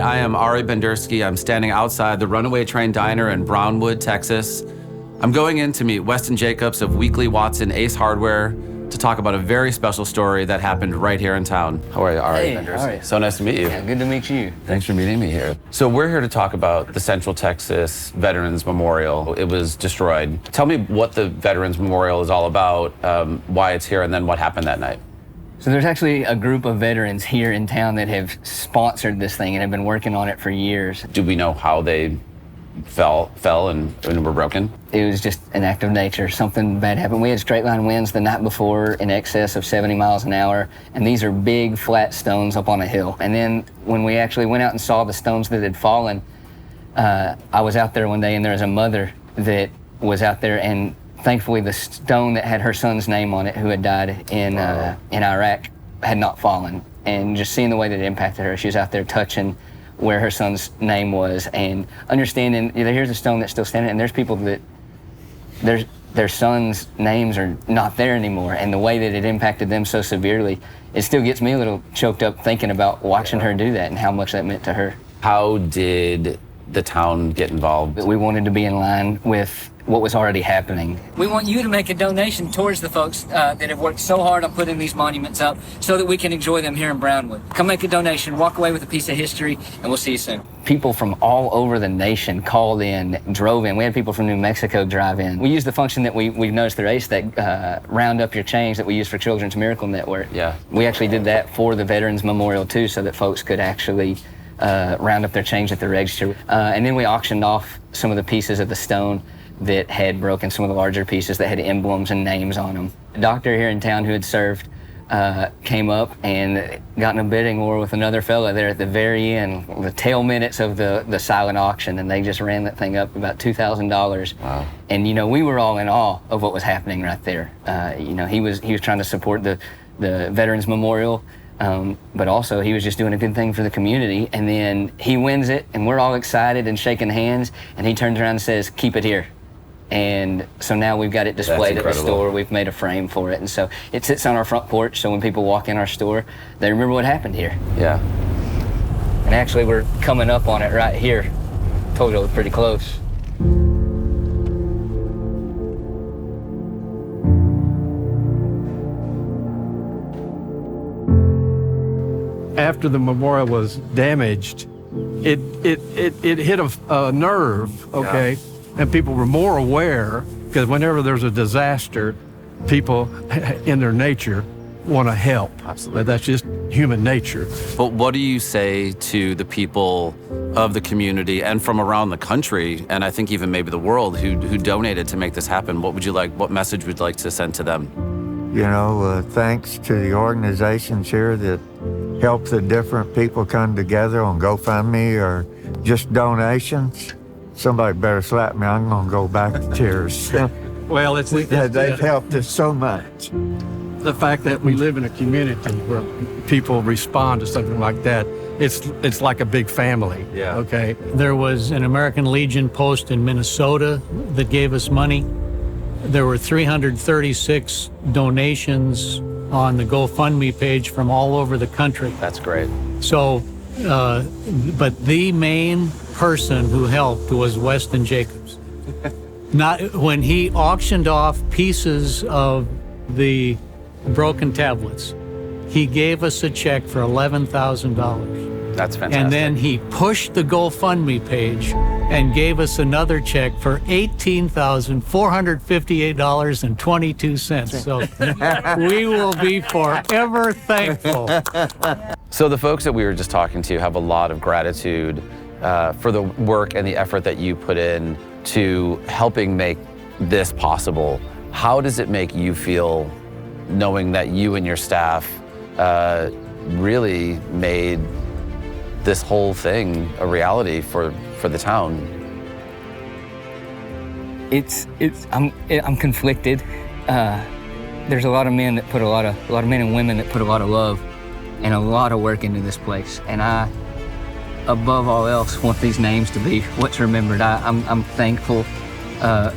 I am Ari Bendersky. I'm standing outside the Runaway Train Diner in Brownwood, Texas. I'm going in to meet Weston Jacobs of Weekly Watson Ace Hardware to talk about a very special story that happened right here in town. How are you, Ari Bendersky? Ari. So nice to meet you. Yeah, good to meet you. Thanks for meeting me here. So we're here to talk about the Central Texas Veterans Memorial. It was destroyed. Tell me what the Veterans Memorial is all about, why it's here, and then what happened that night. So there's actually a group of veterans here in town that have sponsored this thing and have been working on it for years. Do we know how they fell and were broken? It was just an act of nature. Something bad happened. We had straight line winds the night before in excess of 70 miles an hour, and these are big flat stones up on a hill. And then when we actually went out and saw the stones that had fallen, I was out there one day and there was a mother that was out there, and thankfully the stone that had her son's name on it, who had died in Iraq, had not fallen. And just seeing the way that it impacted her, she was out there touching where her son's name was and understanding, here's a stone that's still standing, and there's people that their sons' names are not there anymore, and the way that it impacted them so severely, it still gets me a little choked up thinking about watching her do that and how much that meant to her. How did the town get involved? We wanted to be in line with what was already happening. We want you to make a donation towards the folks that have worked so hard on putting these monuments up so that we can enjoy them here in Brownwood. Come make a donation, walk away with a piece of history, and we'll see you soon. People from all over the nation called in, drove in. We had people from New Mexico drive in. We used the function that we've noticed through ACE, that round up your change that we use for Children's Miracle Network. Yeah. We actually did that for the Veterans Memorial too, so that folks could actually round up their change at the register. And then we auctioned off some of the pieces of the stone that had broken, some of the larger pieces that had emblems and names on them. A doctor here in town who had served came up and got in a bidding war with another fella there at the very end, the tail minutes of the silent auction, and they just ran that thing up about $2,000. Wow. And we were all in awe of what was happening right there. He was trying to support the Veterans Memorial, but also he was just doing a good thing for the community. And then he wins it, and we're all excited and shaking hands, and he turns around and says, "Keep it here." And so now we've got it displayed at the store. We've made a frame for it, and so it sits on our front porch, so when people walk in our store, they remember what happened here. Yeah. And actually we're coming up on it right here. Told you it was pretty close. After the memorial was damaged, it hit a nerve, okay? Yeah. And people were more aware, because whenever there's a disaster, people in their nature want to help. Absolutely. That's just human nature. But what do you say to the people of the community and from around the country, and I think even maybe the world, who donated to make this happen? What message would you like to send to them? Thanks to the organizations here that help the different people come together on GoFundMe or just donations. Somebody better slap me, I'm gonna go back to tears. Well, they've helped us so much. The fact that we live in a community where people respond to something like that, it's like a big family. Yeah. Okay. There was an American Legion post in Minnesota that gave us money. There were 336 donations on the GoFundMe page from all over the country. That's great. So, but the main person who helped was Weston Jacobs. When he auctioned off pieces of the broken tablets, he gave us a check for $11,000. That's fantastic. And then he pushed the GoFundMe page and gave us another check for $18,458.22. So we will be forever thankful. So the folks that we were just talking to have a lot of gratitude for the work and the effort that you put in to helping make this possible. How does it make you feel knowing that you and your staff really made this whole thing a reality for the town? I'm conflicted. There's a lot of men that put a lot of men and women that put a lot of love and a lot of work into this place, and I, above all else, want these names to be what's remembered. I'm thankful. I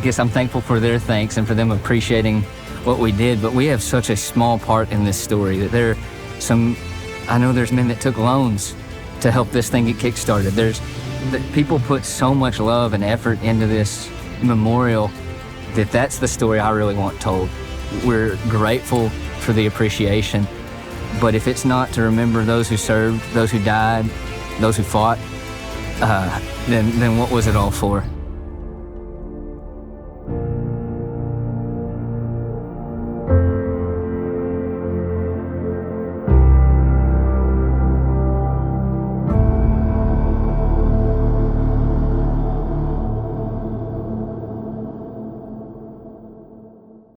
guess I'm thankful for their thanks and for them appreciating what we did, but we have such a small part in this story that I know there's men that took loans to help this thing get kick-started. People put so much love and effort into this memorial that's the story I really want told. We're grateful for the appreciation, but if it's not to remember those who served, those who died, those who fought, then what was it all for?